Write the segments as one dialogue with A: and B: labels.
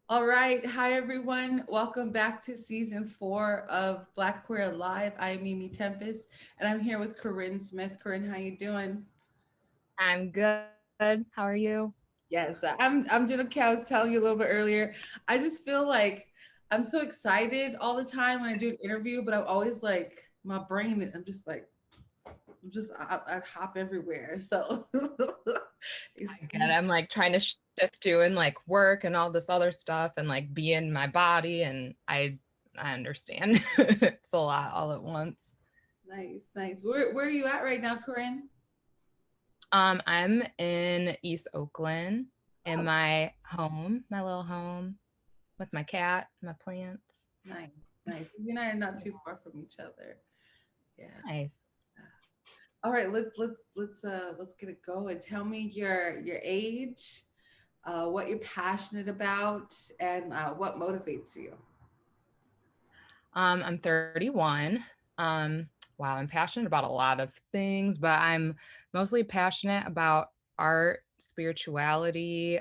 A: All right. Hi, everyone. Welcome back to season 4 of Black.Queer.Alive. I'm Mimi Tempestt, and I'm here with Corinne Smith. Corinne, how you doing?
B: I'm good. How are you?
A: Yes, I'm doing okay. I was telling you a little bit earlier. I just feel like I'm so excited all the time when I do an interview, but I'm always like my brain. I hop everywhere. So it's
B: I get it. I'm like trying to shift doing like work and all this other stuff and like be in my body and I understand. It's a lot all at once.
A: nice, nice. Where are you at right now, Corinne?
B: I'm in East Oakland in
A: Oh,
B: my home, my little home with my cat, my plants.
A: nice, nice. You and I are not too far from each other. Yeah.
B: Nice.
A: All right, let's get it going. Tell me your age, what you're passionate about, and what motivates you.
B: I'm 31. Wow, I'm passionate about a lot of things, but I'm mostly passionate about art, spirituality,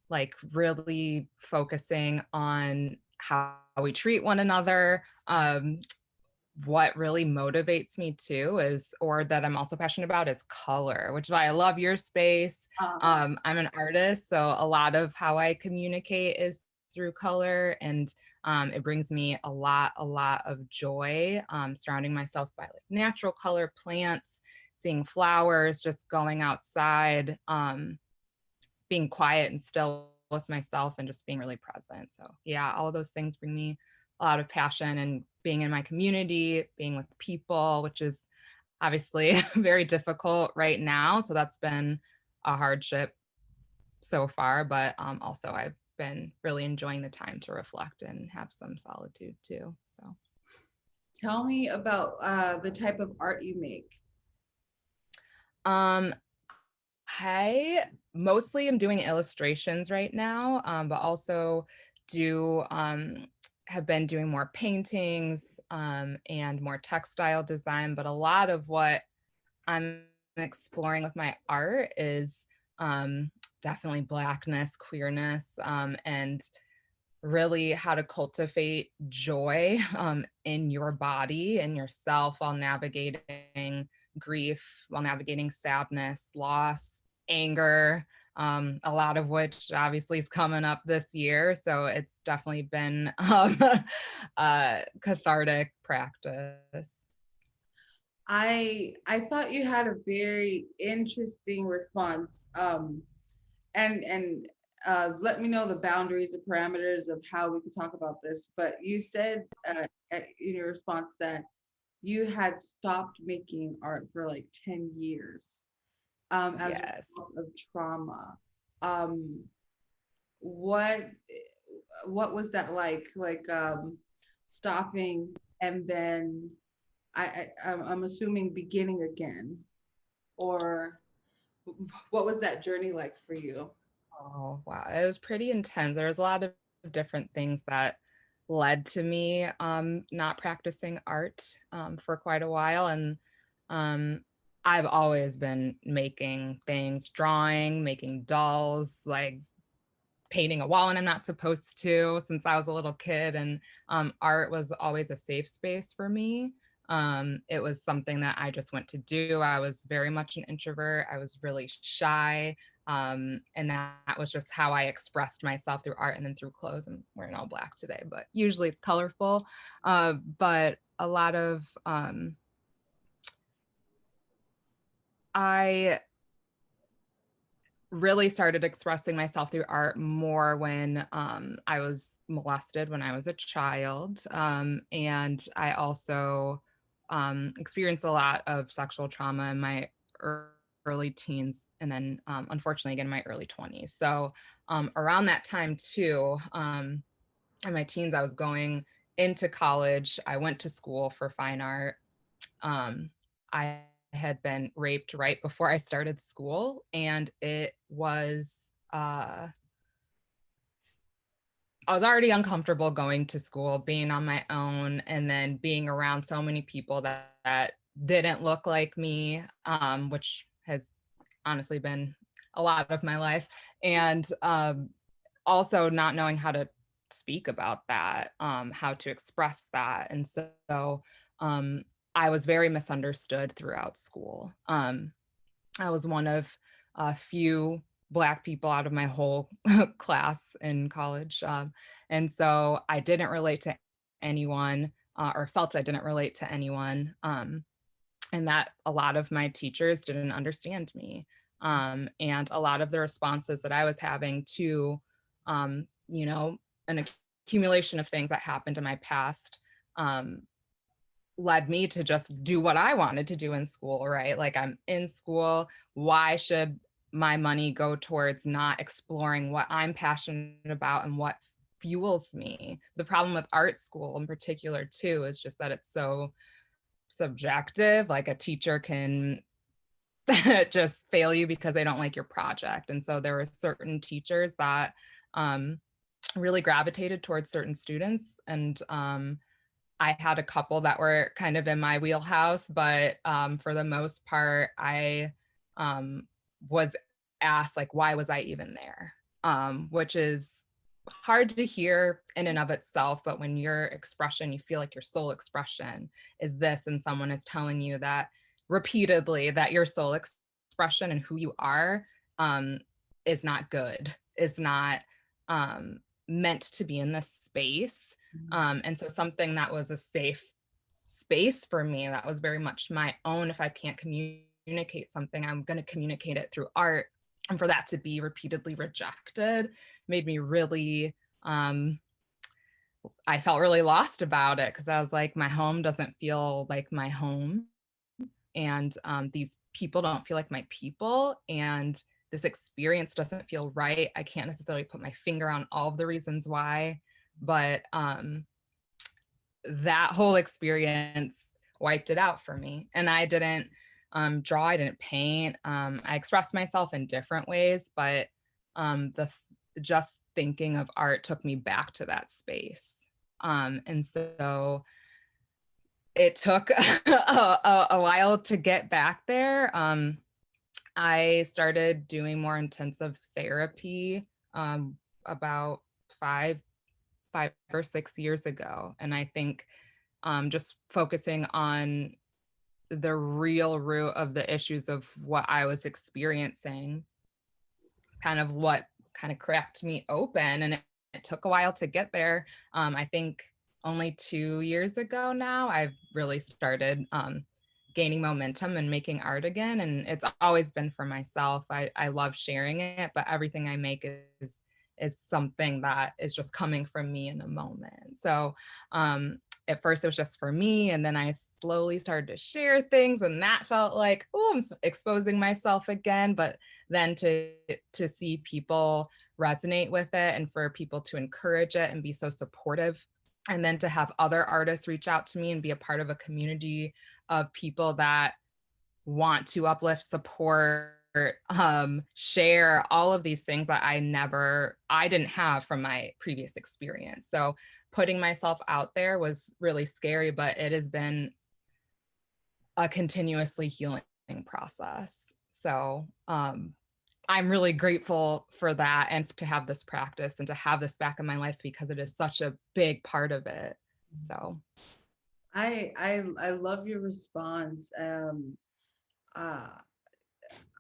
B: like really focusing on how we treat one another. What really motivates me too is, or that I'm also passionate about, is color, which is why I love your space. I'm an artist, so a lot of how I communicate is through color, and it brings me a lot of joy surrounding myself by like natural color, plants, seeing flowers, just going outside, being quiet and still with myself and just being really present. So yeah, all of those things bring me a lot of passion, and being in my community, being with people, which is obviously very difficult right now. So that's been a hardship so far, but also I've been really enjoying the time to reflect and have some solitude too. So
A: Tell me about the type of art you make.
B: um, I mostly am doing illustrations right now, but also do have been doing more paintings and more textile design. But a lot of what I'm exploring with my art is definitely blackness, queerness, and really how to cultivate joy in your body and yourself while navigating grief, while navigating sadness, loss, anger, a lot of which obviously is coming up this year. So it's definitely been a cathartic practice.
A: I thought you had a very interesting response. And let me know the boundaries or parameters of how we could talk about this. But you said in your response that you had stopped making art for like 10 years as a
B: Yes.
A: result of trauma. Um, what what was that like? Like stopping and then I'm assuming beginning again, or what was that journey like for you?
B: Oh, wow. It was pretty intense. There was a lot of different things that led to me not practicing art for quite a while. And um, I've always been making things, drawing, making dolls, like painting a wall when I'm not supposed to since I was a little kid. And art was always a safe space for me. It was something that I just went to do. I was very much an introvert. I was really shy. And that was just how I expressed myself through art and then through clothes. I'm wearing all black today, but usually it's colorful. But a lot of I really started expressing myself through art more when I was molested when I was a child. And I also experienced a lot of sexual trauma in my early teens, and then unfortunately again in my early 20s. So around that time too, in my teens, I was going into college. I went to school for fine art. I had been raped right before I started school, and it was I was already uncomfortable going to school, being on my own, and then being around so many people that didn't look like me, which has honestly been a lot of my life. And also not knowing how to speak about that, how to express that. And so um, I was very misunderstood throughout school. I was one of a few Black people out of my whole class in college. And so I didn't relate to anyone, or felt I didn't relate to anyone. And that a lot of my teachers didn't understand me. And a lot of the responses that I was having to, you know, an accumulation of things that happened in my past, um, led me to just do what I wanted to do in school, right? Like, I'm in school. Why should my money go towards not exploring what I'm passionate about and what fuels me? The problem with art school in particular, too, is just that it's so subjective. Like, a teacher can just fail you because they don't like your project. And so there were certain teachers that really gravitated towards certain students. And I had a couple that were kind of in my wheelhouse, but for the most part, I was asked, like, why was I even there? Which is hard to hear in and of itself, but when your expression, you feel like your sole expression is this, and someone is telling you that repeatedly that your sole expression and who you are is not good, is not meant to be in this space. And so something that was a safe space for me, that was very much my own. If I can't communicate something, I'm going to communicate it through art. And for that to be repeatedly rejected made me really, I felt really lost about it, because I was like, my home doesn't feel like my home. And these people don't feel like my people. And this experience doesn't feel right. I can't necessarily put my finger on all of the reasons why, but that whole experience wiped it out for me. And I didn't draw, I didn't paint. I expressed myself in different ways, but just thinking of art took me back to that space. And so it took a while to get back there. I started doing more intensive therapy about five or 6 years ago. And I think just focusing on the real root of the issues of what I was experiencing, kind of what kind of cracked me open. And it took a while to get there. I think only 2 years ago now, I've really started gaining momentum and making art again. And it's always been for myself. I love sharing it, but everything I make is something that is just coming from me in the moment. So at first it was just for me, and then I slowly started to share things, and that felt like, oh, I'm exposing myself again. But then to see people resonate with it, and for people to encourage it and be so supportive, and then to have other artists reach out to me and be a part of a community of people that want to uplift, support, share all of these things that I didn't have from my previous experience. So putting myself out there was really scary, but it has been a continuously healing process. So I'm really grateful for that, and to have this practice and to have this back in my life, because it is such a big part of it. So
A: I love your response. Uh,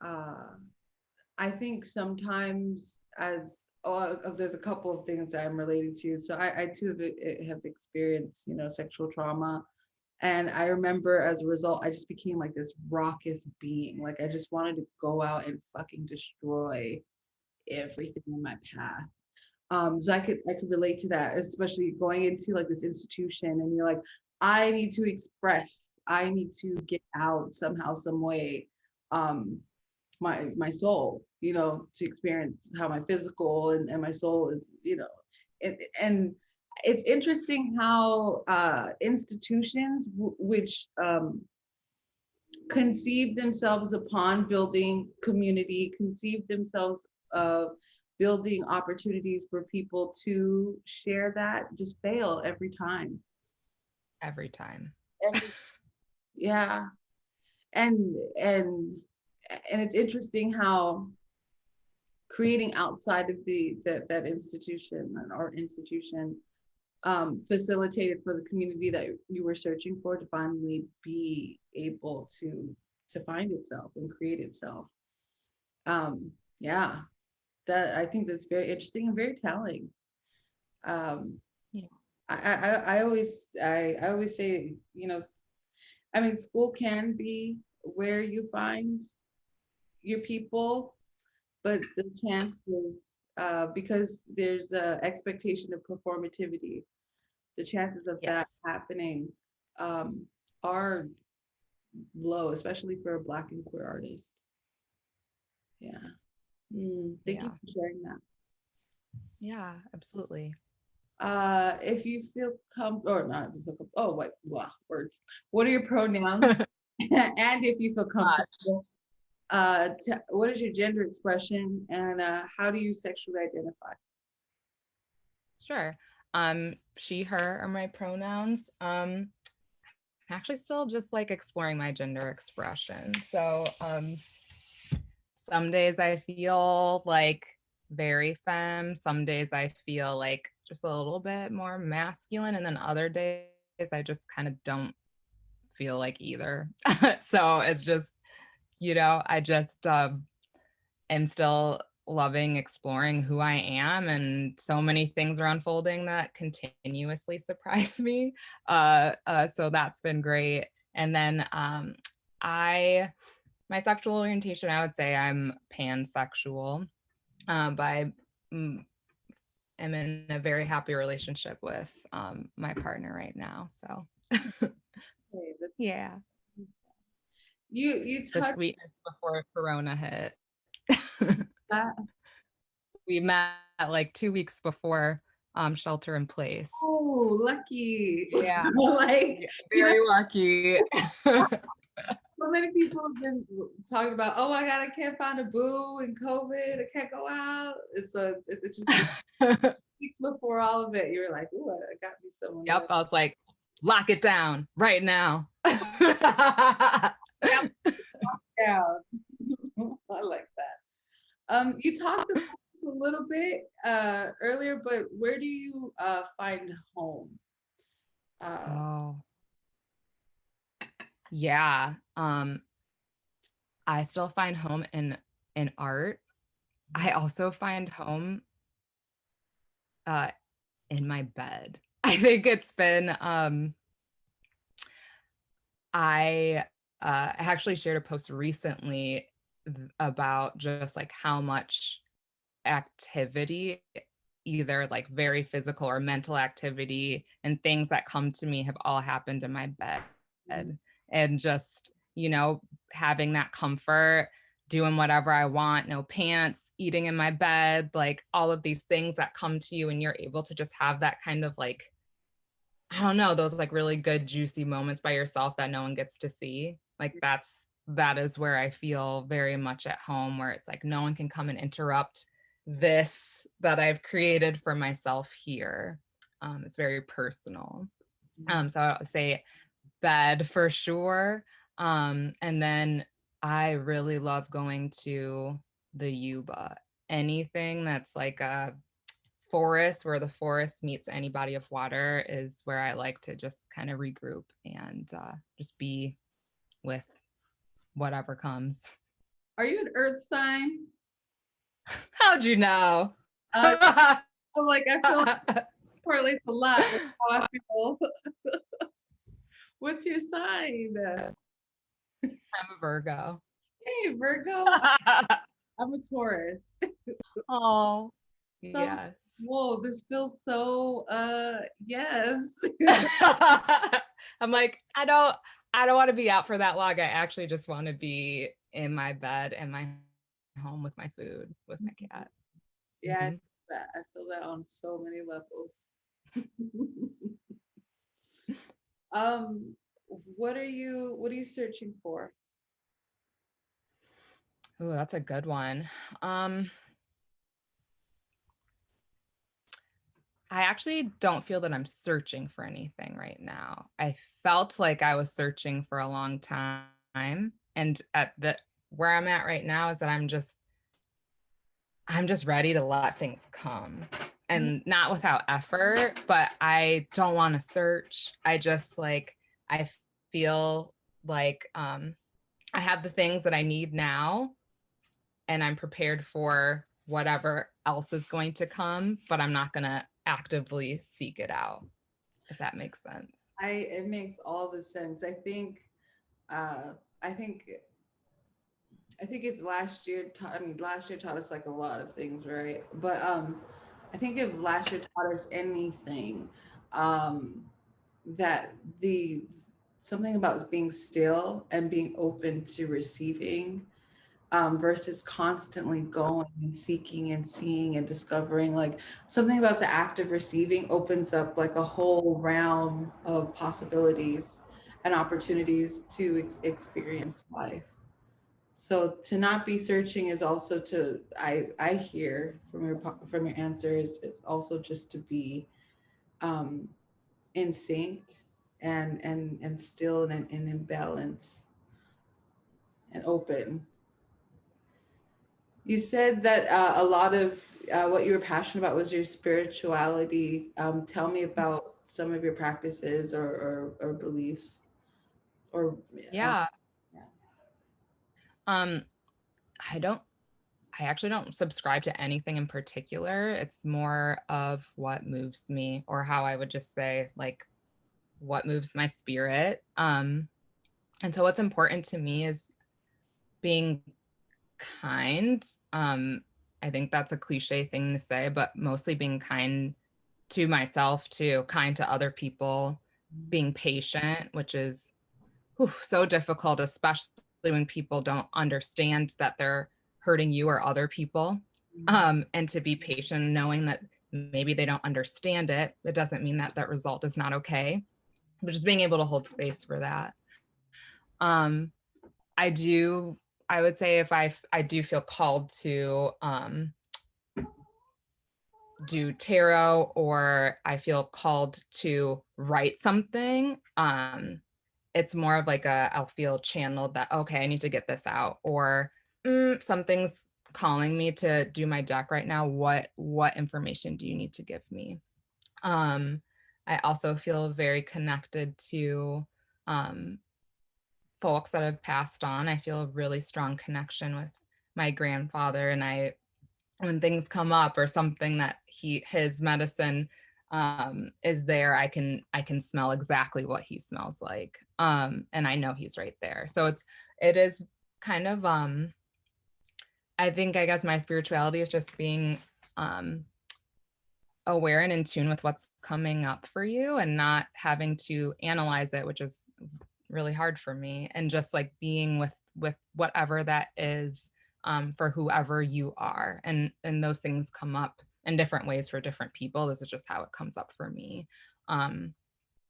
A: uh, I think sometimes there's a couple of things that I'm related to. So I too have experienced, sexual trauma. And I remember as a result, I just became like this raucous being. Like I just wanted to go out and fucking destroy everything in my path. So I could relate to that, especially going into like this institution and you're like, I need to express, I need to get out somehow, some way. My soul, to experience how my physical and my soul is, and it's interesting how institutions which conceive themselves upon building community, conceive themselves of building opportunities for people to share, that just fail every time.
B: every time.
A: Every, yeah. And and and it's interesting how creating outside of that institution or institution facilitated for the community that you were searching for to finally be able to find itself and create itself. Yeah, that I think that's very interesting and very telling. Um,
B: Yeah.
A: I always say, you know, I mean, school can be where you find your people, but the chances, because there's a expectation of performativity, the chances of that
B: Yes.
A: happening um, are low, especially for a Black and queer artist. Yeah. Thank you
B: Yeah.
A: for sharing that.
B: Yeah, absolutely.
A: If you feel or not, if you feel oh, wait, wow, words. What are your pronouns? And if you feel
B: Much.
A: comfortable, what is your gender expression, and how do you sexually identify?
B: Sure. She, her are my pronouns. I'm actually still just like exploring my gender expression. So some days I feel like very femme, some days I feel like just a little bit more masculine, and then other days I just kind of don't feel like either. So it's just, I just am still loving exploring who I am, and so many things are unfolding that continuously surprise me. So that's been great. And then my sexual orientation, I would say I'm pansexual, but I am in a very happy relationship with my partner right now. So
A: Okay, that's
B: yeah,
A: you
B: the
A: touched
B: sweetness before Corona hit.
A: that.
B: We met like 2 weeks before shelter in place.
A: Oh, lucky.
B: Yeah,
A: Like,
B: yeah,
A: you know,
B: very lucky.
A: so many people have been talking about, oh my God, I can't find a boo in COVID. I can't go out. And so it's just weeks before all of it, you were like, ooh, I got me someone
B: Yep,
A: there.
B: I was like, lock it down right now.
A: Yeah, yeah. I like that. You talked about this a little bit earlier, but where do you find home? Uh,
B: Oh, yeah. I still find home in art. I also find home uh in my bed. I think it's been I actually shared a post recently about just like how much activity, either like very physical or mental activity, and things that come to me have all happened in my bed. And just, having that comfort, doing whatever I want, no pants, eating in my bed, like all of these things that come to you, and you're able to just have that kind of like, I don't know, those like really good juicy moments by yourself that no one gets to see. Like that is where I feel very much at home, where it's like no one can come and interrupt this that I've created for myself here. It's very personal. So I would say bed for sure. And then I really love going to the Yuba. Anything that's like a forest, where the forest meets any body of water, is where I like to just kind of regroup and just be with whatever comes.
A: are you an earth sign?
B: How'd you know?
A: Uh, I'm like, I feel like it correlates a lot with how I feel. What's your sign?
B: I'm a Virgo.
A: Hey, Virgo. I'm a Taurus.
B: Oh,
A: So,
B: yes.
A: whoa, this feels so, yes.
B: I'm like, I don't want to be out for that long. I actually just want to be in my bed and my home with my food, with my cat.
A: Yeah,
B: Mhm.
A: I feel that on so many levels. Um, what are you searching for?
B: Ooh, that's a good one. Um, I actually don't feel that I'm searching for anything right now. I felt like I was searching for a long time. And at the where I'm at right now is that I'm just I'm just ready to let things come, and not without effort, but I don't want to search. I just like, I feel like I have the things that I need now, and I'm prepared for whatever else is going to come, but I'm not going to actively seek it out, if that makes sense.
A: It makes all the sense. Uh, I think I think if last year taught, I mean, last year taught us like a lot of things, right? But I think if last year taught us anything, um, that the something about being still and being open to receiving, versus constantly going and seeking and seeing and discovering, like something about the act of receiving opens up like a whole realm of possibilities and opportunities to experience life. So to not be searching is also to, I hear from from your answers, is also just to be um in sync and still and in balance and open. You said that a lot of what you were passionate about was your spirituality. Tell me about some of your practices or beliefs or
B: Yeah.
A: yeah.
B: Um, I don't, I actually don't subscribe to anything in particular. It's more of what moves me, or how I would just say, like, what moves my spirit. And so what's important to me is being kind. I think that's a cliche thing to say, but mostly being kind to myself too, kind to other people, being patient, which is so difficult, especially when people don't understand that they're hurting you or other people. And to be patient, knowing that maybe they don't understand it, it doesn't mean that that result is not okay, but just being able to hold space for that. Um, I do, I would say if I do feel called to do tarot, or I feel called to write something, it's more of like I'll feel channeled that, okay, I need to get this out, or something's calling me to do my deck right now. What information do you need to give me? Um, I also feel very connected to um, folks that have passed on. I feel a really strong connection with my grandfather, and I, when things come up or something that his medicine is there, I can smell exactly what he smells like, and I know he's right there. So it is kind of I think, I guess my spirituality is just being um aware and in tune with what's coming up for you, and not having to analyze it, which is really hard for me, and just like being with whatever that is, for whoever you are, and those things come up in different ways for different people. This is just how it comes up for me. um,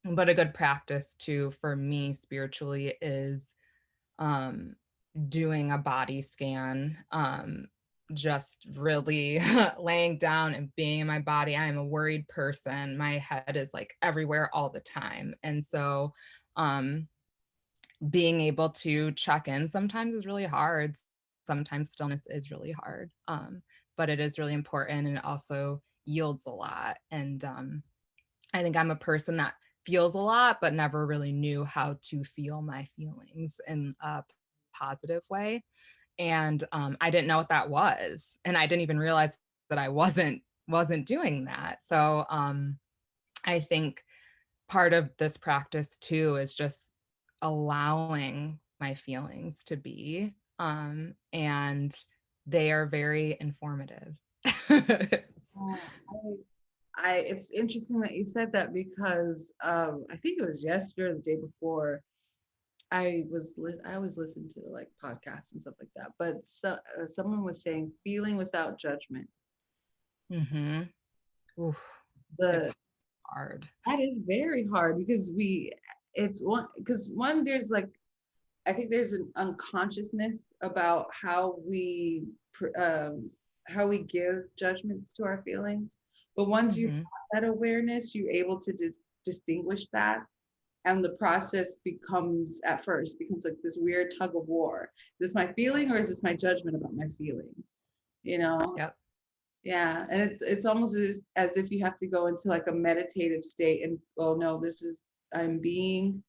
B: but a good practice too for me spiritually is um, doing a body scan, just really laying down and being in my body. I am a worried person. My head is like everywhere all the time, and so um, being able to check in sometimes is really hard. Sometimes stillness is really hard, but it is really important, and it also yields a lot. And I think I'm a person that feels a lot, but never really knew how to feel my feelings in a positive way. And I didn't know what that was, and I didn't even realize that I wasn't doing that. So I think part of this practice too is just allowing my feelings to be, and they are very informative.
A: Oh, it's interesting that you said that because I think it was yesterday or the day before. I always listen to like podcasts and stuff like that, but someone was saying feeling without judgment.
B: Mm-hmm. Ooh, it's
A: The
B: hard.
A: That is very hard because it's one, because one, there's like, I think there's an unconsciousness about how we give judgments to our feelings. But once you
B: Mm-hmm.
A: have that awareness, you're able to distinguish that, and the process at first becomes like this weird tug of war. Is this my feeling or is this my judgment about my feeling? You know?
B: Yep.
A: Yeah, and it's almost as if you have to go into like a meditative state and go, no, this is I'm being,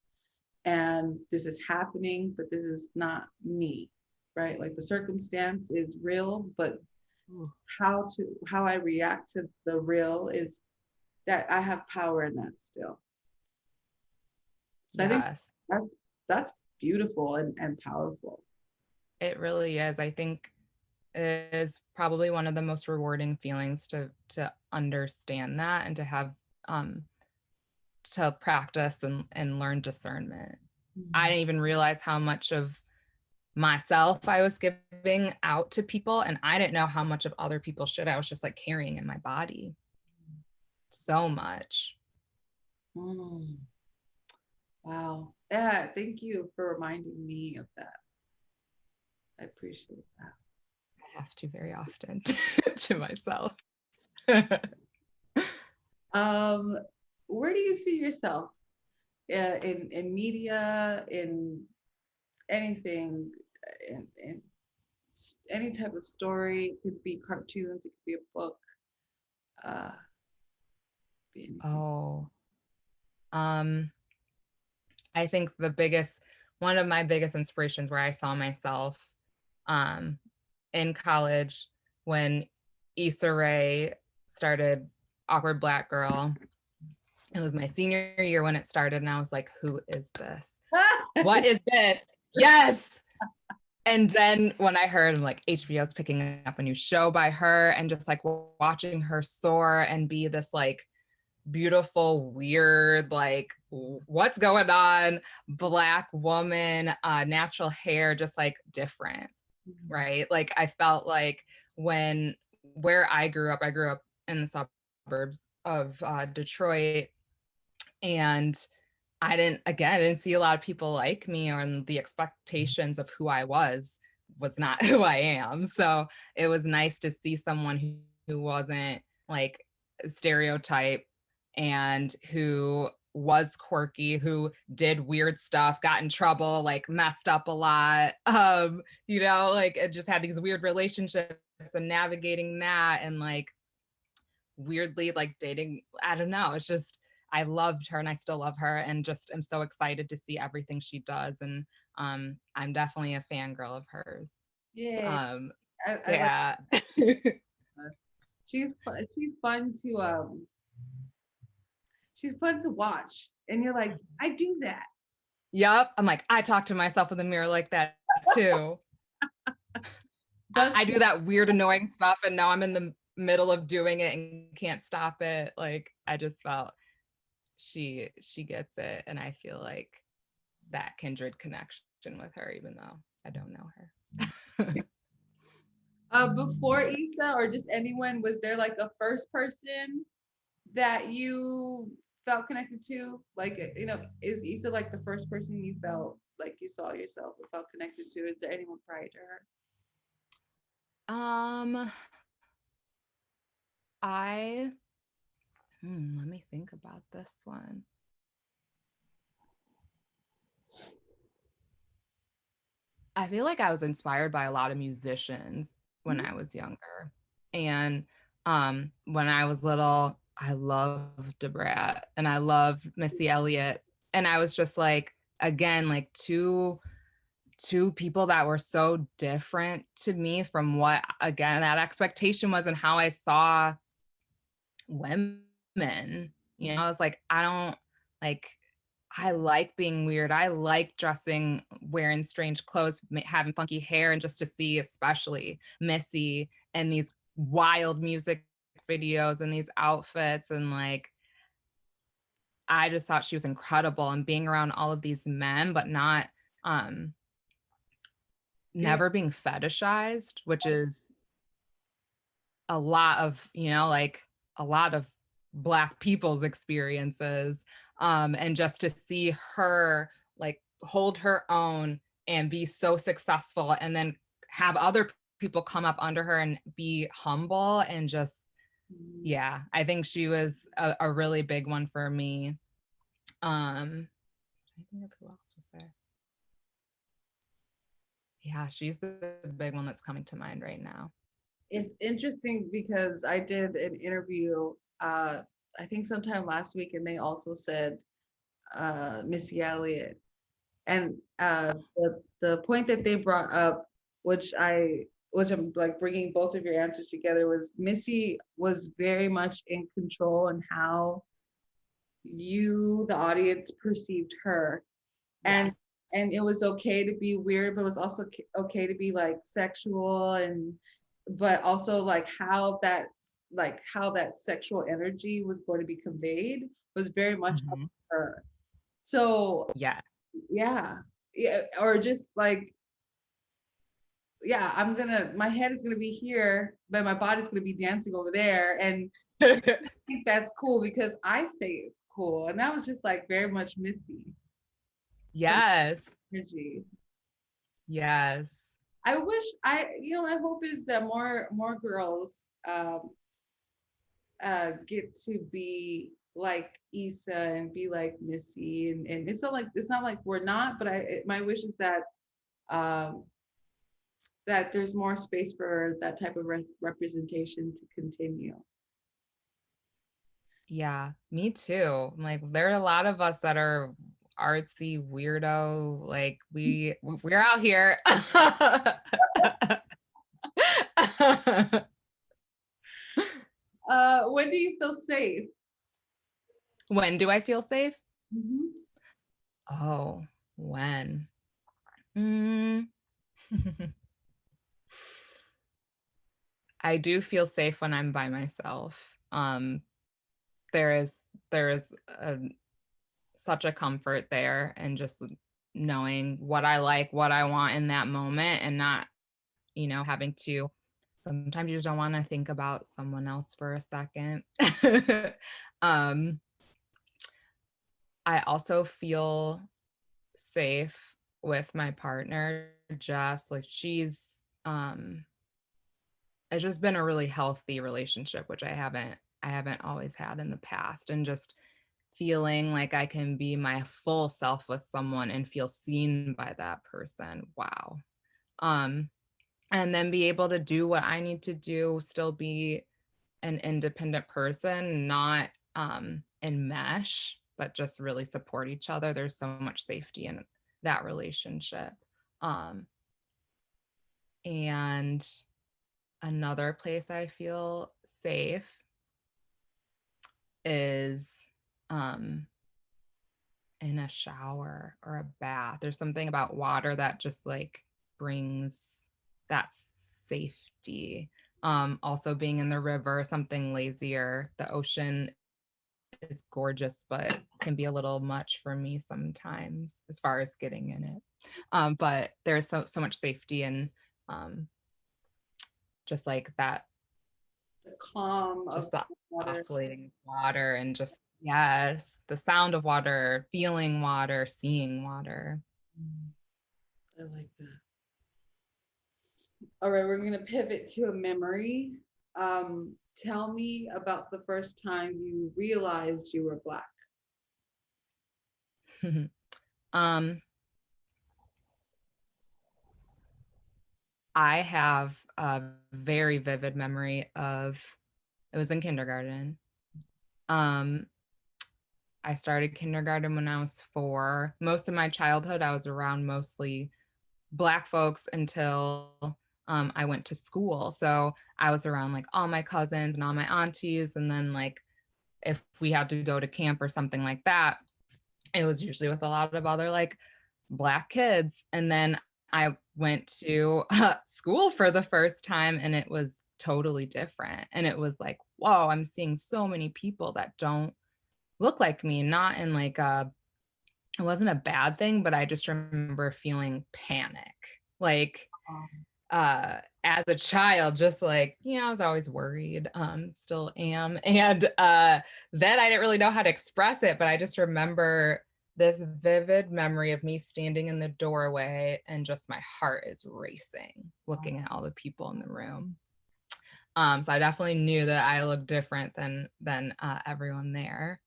A: and this is happening, but this is not me, right? Like the circumstance is real, but how I react to the real is that I have power in that still. So I think
B: Yes,
A: that's that's beautiful and powerful.
B: it really is. I think it is probably one of the most rewarding feelings to understand that and to have um to practice and learn discernment. I
A: Mhm.
B: didn't even realize how much of myself I was giving out to people, and I didn't know how much of other people's shit I was just like carrying in my body. So much.
A: Mm. Wow. Yeah, thank you for reminding me of that. I appreciate that.
B: I have to very often to myself.
A: Um, where do you see yourself in media, in anything, in any type of story? It could be cartoons, it could be a book, uh, be anything.
B: Oh, um, I think one of my biggest inspirations where I saw myself um, in college when Issa Rae started Awkward Black Girl. It was my senior year when it started, and I was like, who is this? What is this? Yes. And then when I heard like HBO's picking up a new show by her and just like watching her soar and be this like beautiful, weird, like what's going on, Black woman, natural hair, just like different, right? Like I felt like when where I grew up in the suburbs of Detroit, and I didn't see a lot of people like me, and the expectations of who I was not who I am. So it was nice to see someone who wasn't like a stereotype and who was quirky, who did weird stuff, got in trouble, like messed up a lot. Like it just had these weird relationships and navigating that and like weirdly like dating. I don't know. It's just I loved her and I still love her and just am so excited to see everything she does. And I'm definitely a fangirl of hers.
A: Yeah,
B: Um,
A: I like
B: yeah.
A: her. She's fun. She's fun to watch, and you're like, I do that.
B: Yep. I'm like, I talk to myself in the mirror like that too.
A: That's
B: I do that weird, annoying stuff, and now I'm in the middle of doing it and can't stop it. Like I just felt she gets it, and I feel like that kindred connection with her, even though I don't know her.
A: before Issa or just anyone, was there like a first person that you felt connected to? Like, is Issa like the first person you felt like you saw yourself or felt connected to? Is there anyone prior to her?
B: um, I let me think about this one. I feel like I was inspired by a lot of musicians when I was younger. And when I was little, I loved Debrat and I loved Missy Elliott. And I was just like, again, like two people that were so different to me from what again that expectation was and how I saw women. I was like, I don't like I like being weird. I like dressing, wearing strange clothes, having funky hair, and just to see, especially Missy and these wild music videos and these outfits. And like, I just thought she was incredible and being around all of these men, but not, um,
A: Yeah.
B: never being fetishized, which is a lot of, like a lot of Black people's experiences. And just to see her like hold her own and be so successful and then have other people come up under her and be humble and just, yeah, I think she was a really big one for me. I think of who else was there. Yeah, she's the big one that's coming to mind right now.
A: It's interesting because I did an interview, I think sometime last week, and they also said Missy Elliott. And the point that they brought up, which I'm like bringing both of your answers together, was Missy was very much in control in how you, the audience, perceived her. and
B: Yes.
A: and it was okay to be weird, but it was also okay to be like sexual, and but also like how that sexual energy was going to be conveyed was very much up
B: Mhm.
A: to her. So
B: Yeah.
A: yeah, yeah, or just like, yeah, my head is gonna be here, but my body's gonna be dancing over there, and I think that's cool because I say it's cool, and that was just like very much Missy. So much
B: Yes.
A: energy.
B: Yes.
A: I wish my hope is that more girls get to be like Issa and be like Missy, and it's not like we're not, but my wish is that um that there's more space for that type of representation to continue.
B: Yeah, me too. Like there are a lot of us that are artsy weirdo. Like we're out here.
A: When do you feel safe?
B: When do I feel safe?
A: Mhm.
B: Oh, when? Mm. I do feel safe when I'm by myself. There is there is a, such a comfort there, and just knowing what I like, what I want in that moment, and not, having to. Sometimes you just don't want to think about someone else for a second. um, I also feel safe with my partner. Just like um it's just been a really healthy relationship, which I haven't always had in the past. And just feeling like I can be my full self with someone and feel seen by that person. Wow. Um, and then be able to do what I need to do, still be an independent person, not in mesh, but just really support each other. There's so much safety in that relationship. Um, and another place I feel safe is um, in a shower or a bath. There's something about water that just like brings that safety. Also being in the river, something lazier. The ocean is gorgeous, but can be a little much for me sometimes as far as getting in it. But there's so much safety in um, just like that,
A: The calm of
B: just the
A: water.
B: oscillating water, and just, yes, the sound of water, feeling water, seeing water.
A: Mm, I like that. All right, we're going to pivot to a memory. Tell me about the first time you realized you were Black.
B: um, I have a very vivid memory of, it was in kindergarten. Um, I started kindergarten when I was 4. Most of my childhood, I was around mostly Black folks until I went to school. So I was around like all my cousins and all my aunties. And then, like, if we had to go to camp or something like that, it was usually with a lot of other like Black kids. And then I went to school for the first time, and it was totally different. And it was like, whoa, I'm seeing so many people that don't look like me, not in like it wasn't a bad thing, but I just remember feeling panic. Like
A: Um,
B: as a child, just like, I was always worried, still am. And then I didn't really know how to express it, but I just remember this vivid memory of me standing in the doorway and just my heart is racing, looking at all the people in the room. So I definitely knew that I looked different than everyone there.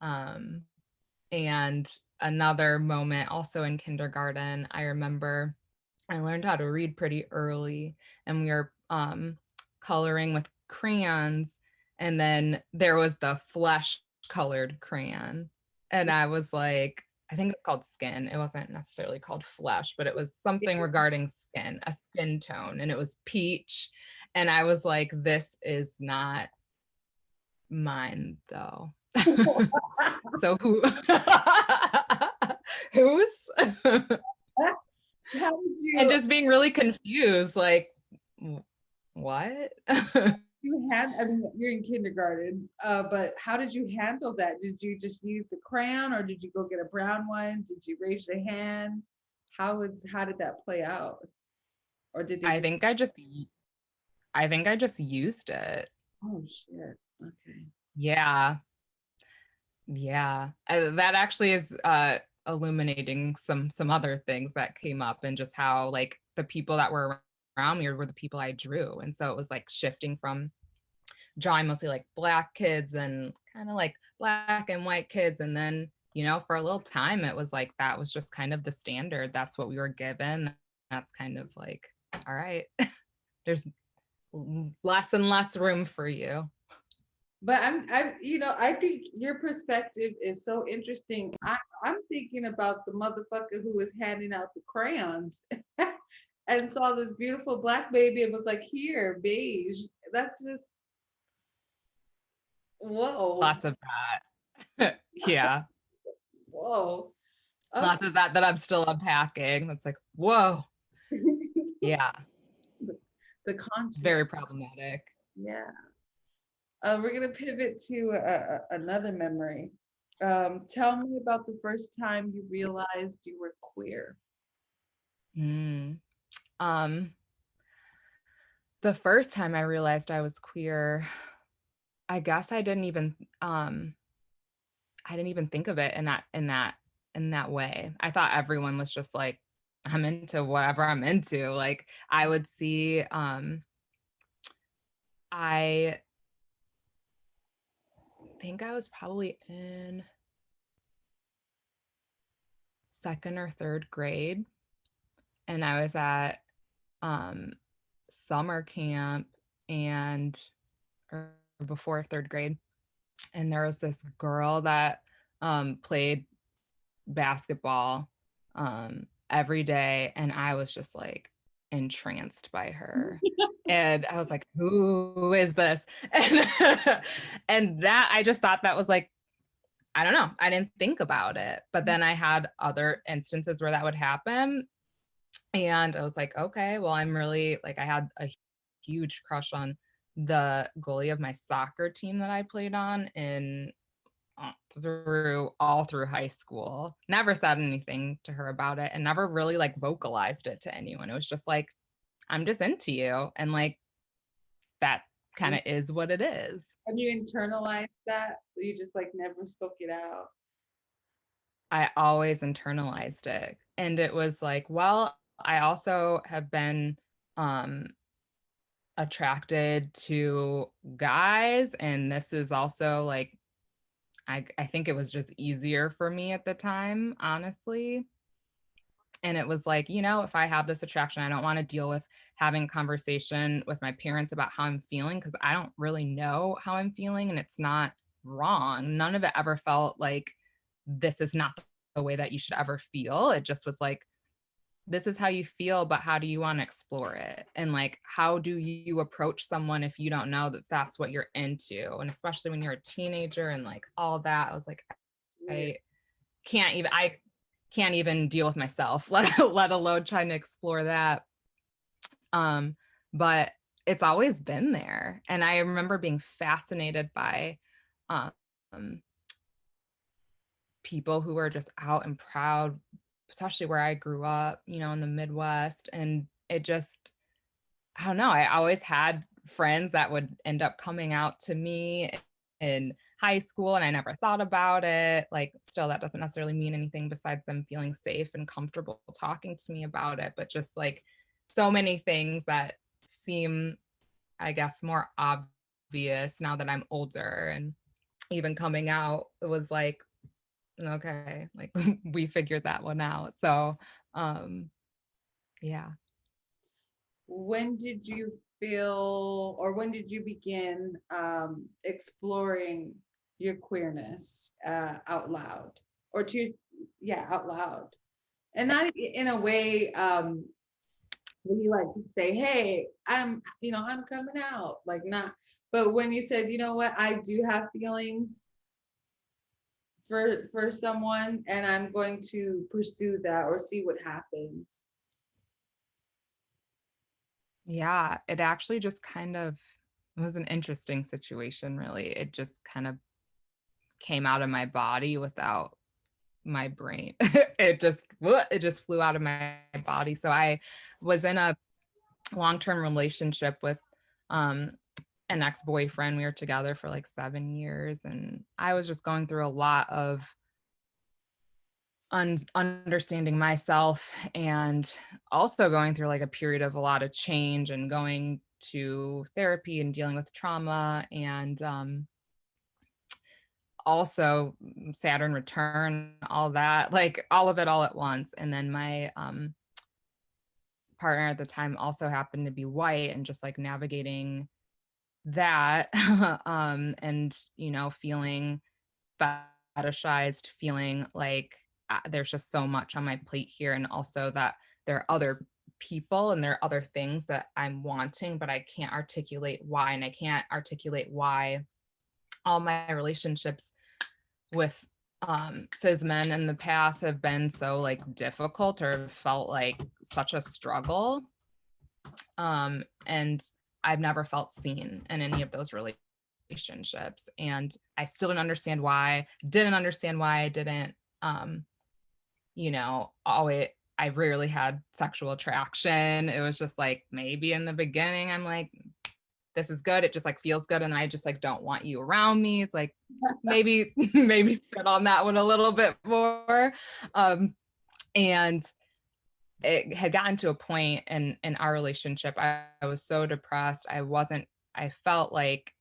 B: Um, and another moment also in kindergarten, I remember I learned how to read pretty early, and we were coloring with crayons, and then there was the flesh colored crayon. And I was like, I think it's called skin. It wasn't necessarily called flesh, but it was something regarding skin, a skin tone, and it was peach. And I was like, this is not mine though. So who's
A: How did
B: and
A: you
B: just being really confused, like what?
A: you had I mean you're in kindergarten, but how did you handle that? Did you just use the crayon or did you go get a brown one? Did you raise your hand? How did that play out? Or did they
B: I
A: just
B: think I just I think I just used it.
A: oh shit. Okay.
B: Yeah. Yeah. That actually is illuminating some other things that came up, and just how like the people that were around me were the people I drew. And so it was like shifting from drawing mostly like black kids, then kind of like black and white kids, and then for a little time it was like that was just kind of the standard. That's what we were given. That's kind of like, all right, there's less and less room for you.
A: But I think your perspective is so interesting. I'm thinking about the motherfucker who was handing out the crayons and saw this beautiful black baby and was like, here, beige. That's just, whoa,
B: Lots of that. Yeah.
A: whoa. Okay.
B: Lots of that I'm still unpacking. That's like, whoa. Yeah.
A: The conscious,
B: Very problematic.
A: yeah. We're gonna pivot to another memory. Tell me about the first time you realized you were queer.
B: Mm. Um, the first time I realized I was queer, I guess I didn't even think of it in that way. I thought everyone was just like, I'm into whatever I'm into. Like I would see I think I was probably in second or third grade, and I was at um summer camp, and or before third grade, and there was this girl that played basketball every day, and I was just like entranced by her. And I was like, who is this? And that I just thought that was like, I don't know, I didn't think about it. But then I had other instances where that would happen, and I was like, okay, well, I'm really like, I had a huge crush on the goalie of my soccer team that I played on in through all through high school. Never said anything to her about it, and never really like vocalized it to anyone. It was just like, I'm just into you, and like that kind of is what it is.
A: Have you internalized that? You just like never spoke it out.
B: I always internalized it, and it was like, well, I also have been um attracted to guys, and this is also like, I think it was just easier for me at the time, honestly. And it was like, if I have this attraction, I don't want to deal with having a conversation with my parents about how I'm feeling, because I don't really know how I'm feeling, and it's not wrong. None of it ever felt like this is not the way that you should ever feel. It just was like, this is how you feel, but how do you want to explore it? And like, how do you approach someone if you don't know that that's what you're into? And especially when you're a teenager and like all that, I was like, I I can't even deal with myself, let alone trying to explore that. But it's always been there. And I remember being fascinated by um, people who were just out and proud, especially where I grew up, in the Midwest. And it just, I don't know, I always had friends that would end up coming out to me in high school, and I never thought about it. Like, still, that doesn't necessarily mean anything besides them feeling safe and comfortable talking to me about it. But just like so many things that seem, I guess, more obvious now that I'm older, and even coming out, it was like, okay, like we figured that one out. So, yeah.
A: When did you feel, or when did you begin exploring your queerness out loud, or to, yeah, out loud, and not in a way where you like to say, hey, I'm coming out, like, not, but when you said, you know what, I do have feelings for someone, and I'm going to pursue that or see what happens.
B: Yeah, it actually just kind of was an interesting situation, really. It just kind of came out of my body without my brain. It just flew out of my body. So I was in a long-term relationship with um an ex-boyfriend. We were together for like 7 years, and I was just going through a lot of understanding myself, and also going through like a period of a lot of change and going to therapy and dealing with trauma, and also Saturn return, all that, like all of it all at once. And then my partner at the time also happened to be white, and just like navigating that and feeling fetishized, feeling like there's just so much on my plate here, and also that there are other people and there are other things that I'm wanting, but I can't articulate why. And I can't articulate why all my relationships with cis men in the past have been so like difficult or felt like such a struggle. And I've never felt seen in any of those relationships, and I still didn't understand why I didn't always, I rarely had sexual attraction. It was just like, maybe in the beginning I'm like, this is good, it just like feels good, and I just like don't want you around me. It's like, maybe maybe sit on that one a little bit more. And it had gotten to a point in our relationship, I was so depressed. I felt like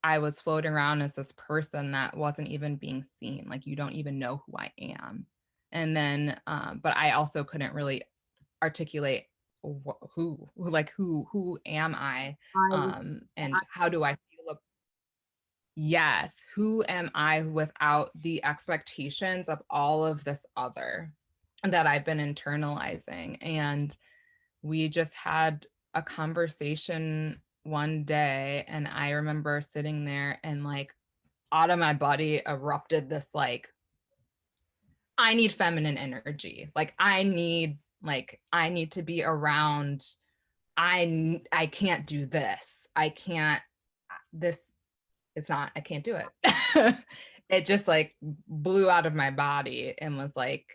B: I was floating around as this person that wasn't even being seen. Like, you don't even know who I am. And then, but I also couldn't really articulate who am I,
A: I
B: and how do I feel. Yes, who am I without the expectations of all of this other that I've been internalizing? And we just had a conversation one day, and I remember sitting there, and like out of my body erupted this like, I need feminine energy. I need to be around. I can't do this. I can't this it's not, I can't do it. It just like blew out of my body and was like,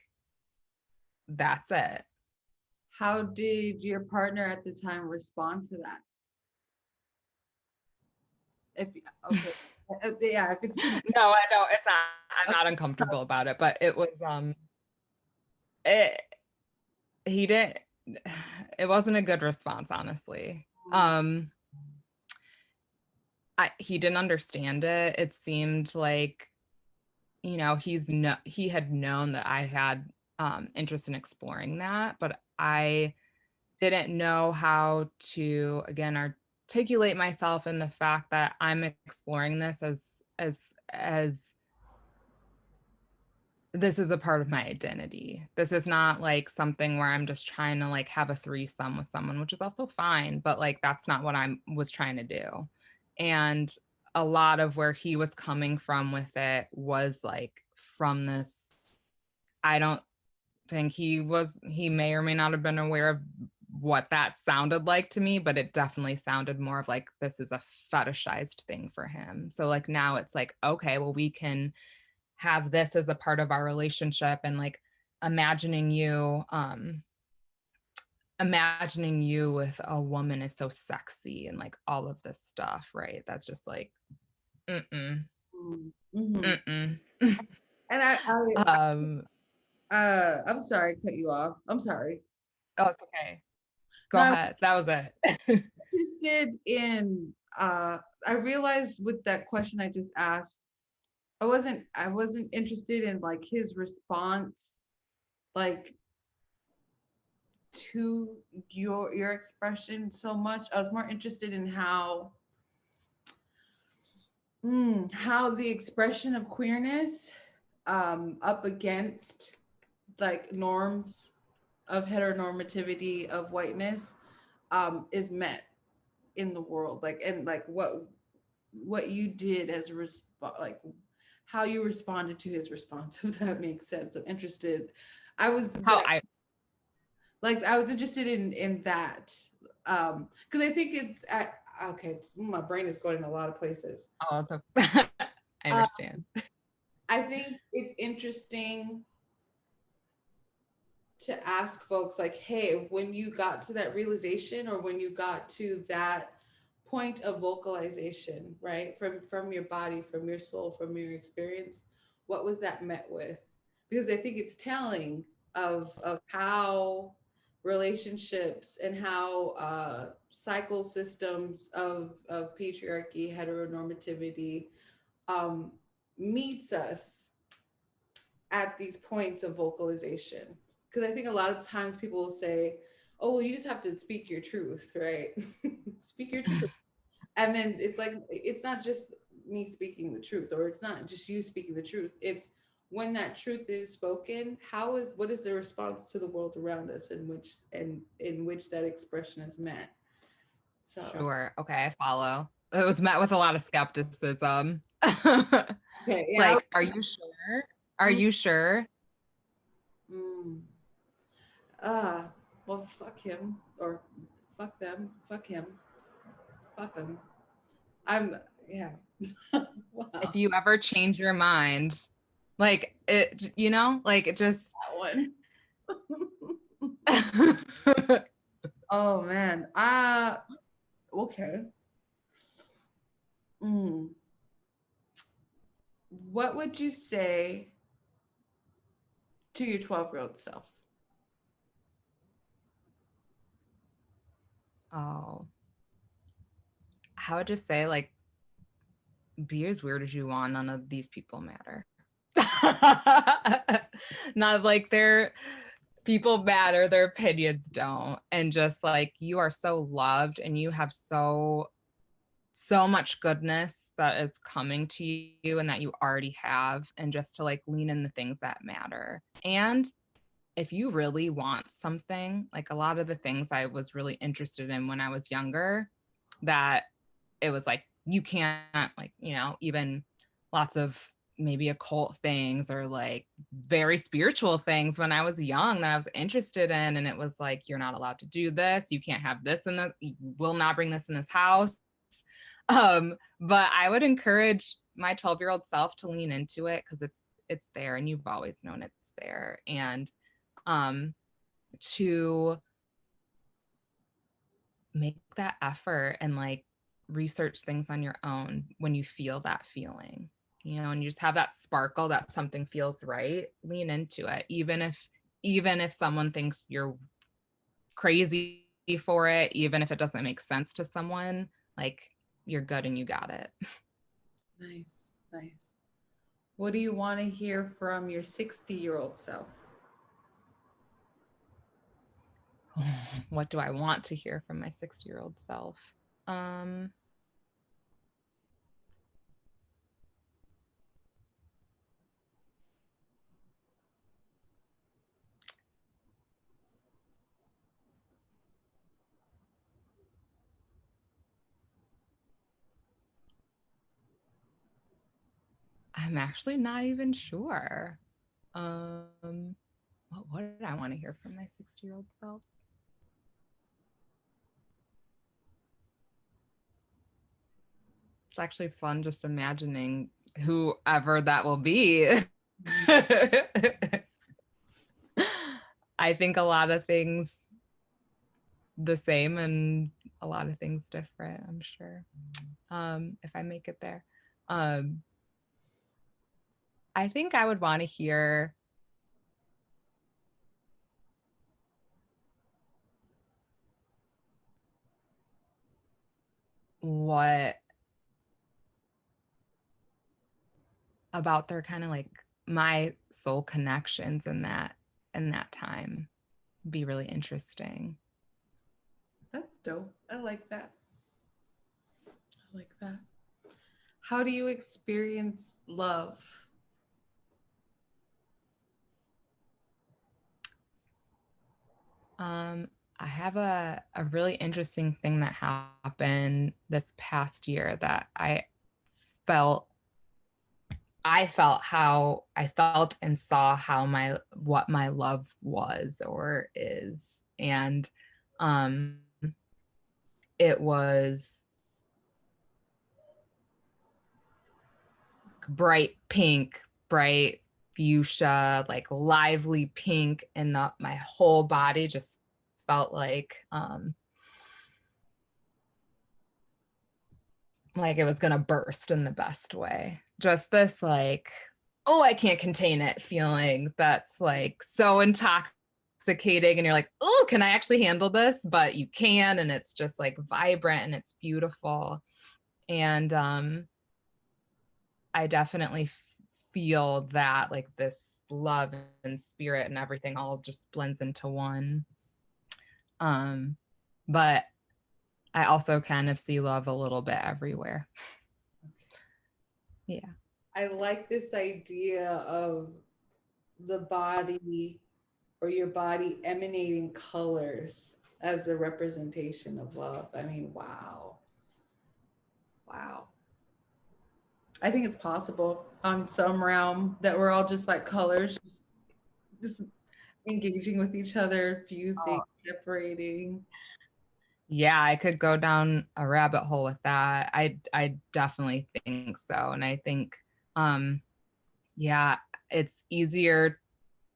B: that's it.
A: How did your partner at the time respond to that? If okay, yeah, if it's
B: No, I know it's not. I'm not
A: okay.
B: uncomfortable about it, but it was it he didn't it wasn't a good response, honestly. He didn't understand it. It seemed like, he had known that I had interest in exploring that, but I didn't know how to, again, articulate myself in the fact that I'm exploring this as this is a part of my identity. This is not like something where I'm just trying to like have a threesome with someone, which is also fine, but like that's not what I was trying to do. And a lot of where he was coming from with it was like from this, I don't think he may or may not have been aware of what that sounded like to me, but it definitely sounded more of like, this is a fetishized thing for him. So like now it's like, okay, well, we can have this as a part of our relationship, and like imagining you imagining you with a woman is so sexy and like all of this stuff, right? That's just like, mm-mm,
A: Mhm.
B: mm-mm.
A: And
B: um
A: I'm sorry, to cut you off. I'm sorry.
B: oh, it's okay, go
A: No, I'm
B: ahead, that was it.
A: interested in I realized with that question I just asked, I wasn't interested in like his response, like to your expression so much. I was more interested in how the expression of queerness up against like norms of heteronormativity of whiteness is met in the world, like, and like what you did as a like how you responded to his response, if that makes sense. I'm interested. I was
B: How
A: that
B: I
A: like I was interested in that because I think it's at okay. My brain is going in a lot of places.
B: oh it's I
A: Uh,
B: understand.
A: I think it's interesting to ask folks like, hey, when you got to that realization or when you got to that point of vocalization, right, from your body, from your soul, from your experience, what was that met with? Because I think it's telling of how relationships and how cycle systems of patriarchy, heteronormativity um, meets us at these points of vocalization. Because I think a lot of times people will say, oh, well, you just have to speak your truth, right? Speak your truth. And then it's like, it's not just me speaking the truth, or it's not just you speaking the truth. It's when that truth is spoken, what is the response to the world around us in which that expression is met? So,
B: Sure. Okay, I follow. It was met with a lot of skepticism.
A: okay, yeah.
B: Like, are you sure? Are
A: Mm,
B: you sure?
A: mm, uh, well, fuck him, or fuck them, fuck him, fuck him. I'm yeah.
B: If
A: Wow,
B: you ever change your mind, like it, like it just
A: that one. Oh man. Okay. Mm. What would you say to your 12-year-old self?
B: oh, I would just say like be as weird as you want. None of these people matter. Not like their people matter, their opinions don't. And just like you are so loved and you have so much goodness that is coming to you and that you already have, and just to like lean in the things that matter. And if you really want something, like a lot of the things I was really interested in when I was younger, that it was like you can't, like, even lots of maybe occult things or like very spiritual things when I was young that I was interested in, and it was like you're not allowed to do this, you can't have this in the, you will not bring this in this house. But I would encourage my 12-year-old self to lean into it because it's there and you've always known it's there. And to make that effort and like research things on your own when you feel that feeling, and you just have that sparkle that something feels right, lean into it. Even if someone thinks you're crazy for it, even if it doesn't make sense to someone, like you're good and you got it.
A: Nice, nice. What do you want to hear from your 60-year-old self?
B: What do I want to hear from my 60-year-old self? Um, I'm actually not even sure. What did I want to hear from my 60-year-old self? It's actually fun just imagining whoever that will be. I think a lot of things the same and a lot of things different, I'm sure. If I make it there. Um, I think I would want to hear what about their kind of like my soul connections in that time. be really interesting.
A: That's dope. I like that. I like that. How do you experience love?
B: I have a really interesting thing that happened this past year that felt I felt how I felt and saw how what my love was or is. And it was bright pink, bright fuchsia, like lively pink, and my whole body just felt like it was gonna burst in the best way. Just this like, oh, I can't contain it feeling that's like so intoxicating, and you're like, oh, can I actually handle this? But you can, and it's just like vibrant and it's beautiful. And I definitely feel that like this love and spirit and everything all just blends into one. But I also kind of see love a little bit everywhere. Yeah.
A: I like this idea of the body or your body emanating colors as a representation of love. I mean, wow. Wow. I think it's possible on some realm that we're all just like colors, just engaging with each other, fusing, separating.
B: Yeah, I could go down a rabbit hole with that. I definitely think so. And I think yeah, it's easier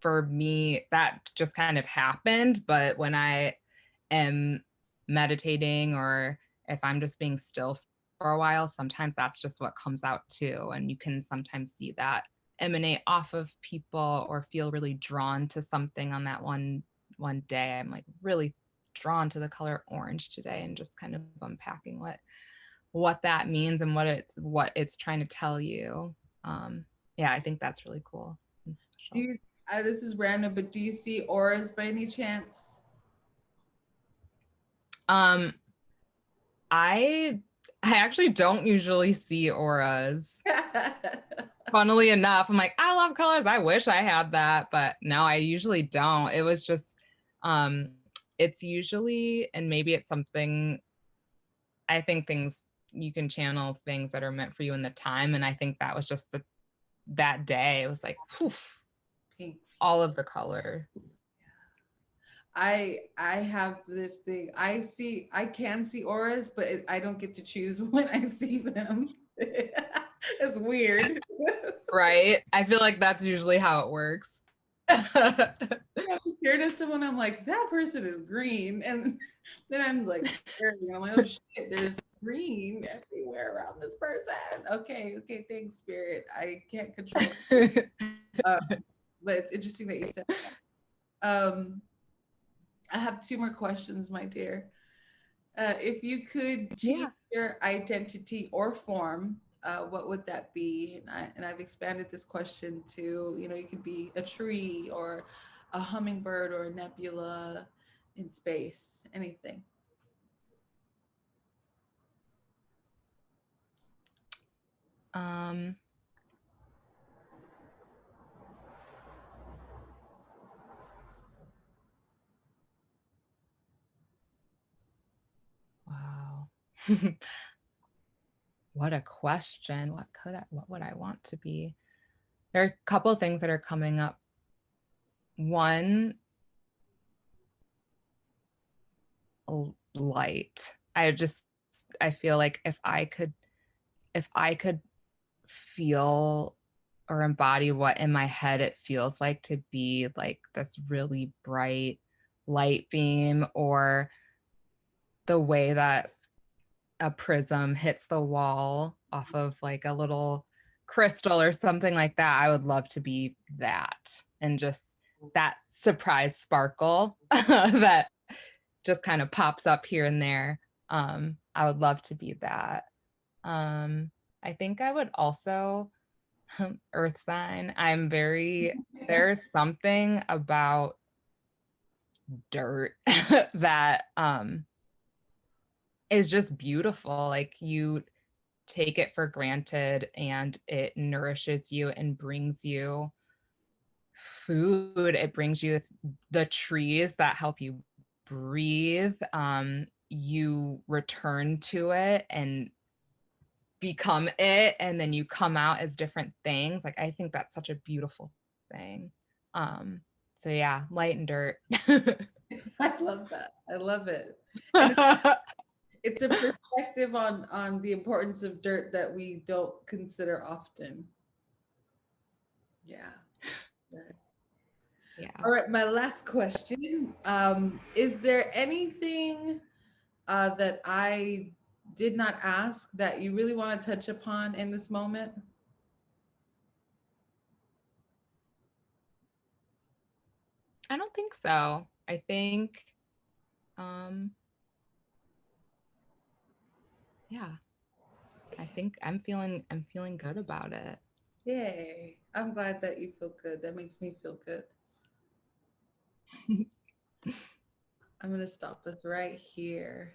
B: for me that just kind of happened, but when I am meditating or if I'm just being still for a while, sometimes that's just what comes out too. And you can sometimes see that emanate off of people or feel really drawn to something on that one day. I'm like really drawn to the color orange today and just kind of unpacking what that means and what it's trying to tell you. Yeah, I think that's really cool and
A: Do
B: special.
A: you, this is random, but do you see auras by any chance?
B: Um, I I actually don't usually see auras. Funnily enough, I'm like, I love colors. I wish I had that, but no, I usually don't. It was just um it's usually, and maybe it's something, I think things you can channel things that are meant for you in the time. And I think that was just that day. It was like poof,
A: Pink.
B: all of the color.
A: I have this thing. I can see auras, but I don't get to choose when I see them. It's weird.
B: Right? I feel like that's usually how it works.
A: I'm scared of someone. I'm like, that person is green, and then I'm like scared. I'm like, oh shit, there's green everywhere around this person. Okay, okay, thanks, spirit. I can't control. Um, but it's interesting that you said that. I have two more questions, my dear. If you could change
B: Yeah.
A: your identity or form, what would that be? And I've expanded this question to, you could be a tree or a hummingbird or a nebula in space, anything.
B: Um wow. What a question. What would I want to be? There are a couple of things that are coming up. One, light. I feel like if I could feel or embody what in my head it feels like to be like this really bright light beam, or the way that a prism hits the wall off of like a little crystal or something like that. I would love to be that, and just that surprise sparkle that just kind of pops up here and there. I would love to be that. I think I would also earth sign. There's something about dirt that is just beautiful. Like you take it for granted and it nourishes you and brings you food. It brings you the trees that help you breathe. You return to it and become it, and then you come out as different things. Like I think that's such a beautiful thing. So yeah, light and dirt.
A: I love that. I love it. And it's a perspective on the importance of dirt that we don't consider often. Yeah.
B: Yeah.
A: All right, my last question. Is there anything that I did not ask that you really want to touch upon in this moment?
B: I don't think so. I think um yeah, I think I'm feeling good about it.
A: Yay. I'm glad that you feel good. That makes me feel good. I'm going to stop us right here.